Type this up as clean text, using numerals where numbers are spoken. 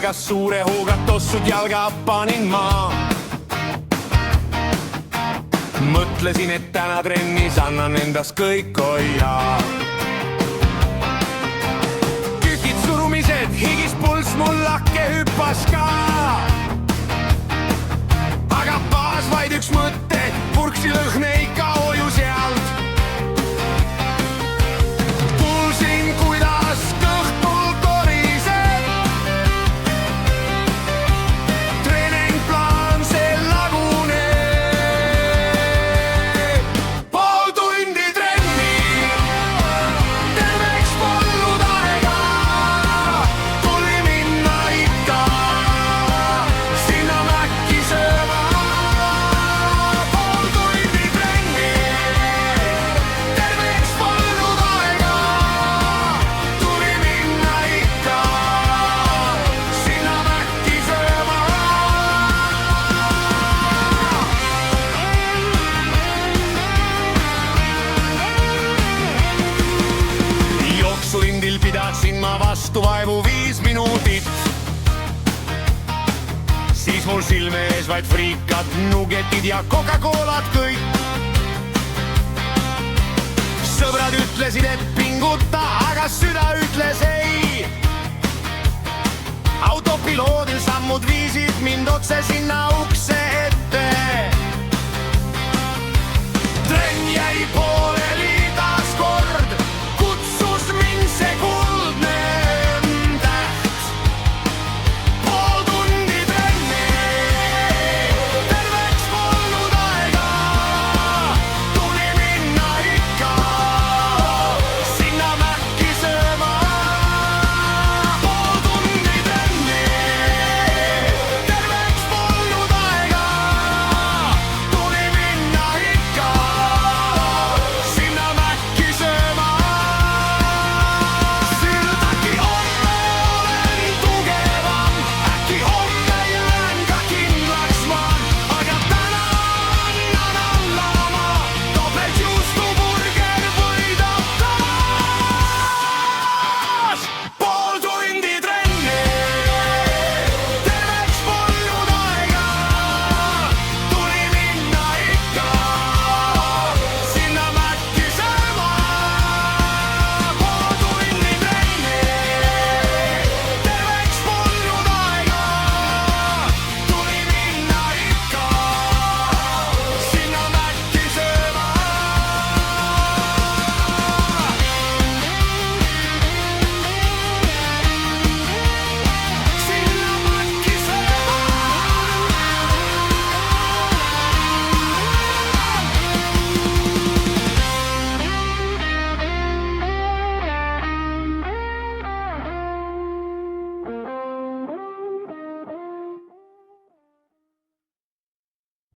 seljas suure hooga tossud jalga panin ma. Mõtlesin, et täna trennis annan endast kõik, oi jaa. Kükid surumised, higis pulss mul lakke hüppas ka. Aga paas vaid üks mõte, purksi lõhne ikka hoiu sealt. Kuulsin, kuidas kõht mul koriseb. Treeningplaan see laguneb. Pool tundi trenni, terveks polnud aega. Tuli minna ikka sinna mäkki sööma. Pool tundi trenni, terveks polnud aega. Tuli minna ikka sinna mäkki sööma. Jooksulindil pidasin ma vastu vaevu 5 minutit. Siis mul silme ees vaid friikad, nugetid ja Coca-Colad kõik. Sõbrad ütlesid, et pinguta, aga süda ütles ei. Autopiloodil sammud viisid mind otse sinna ukse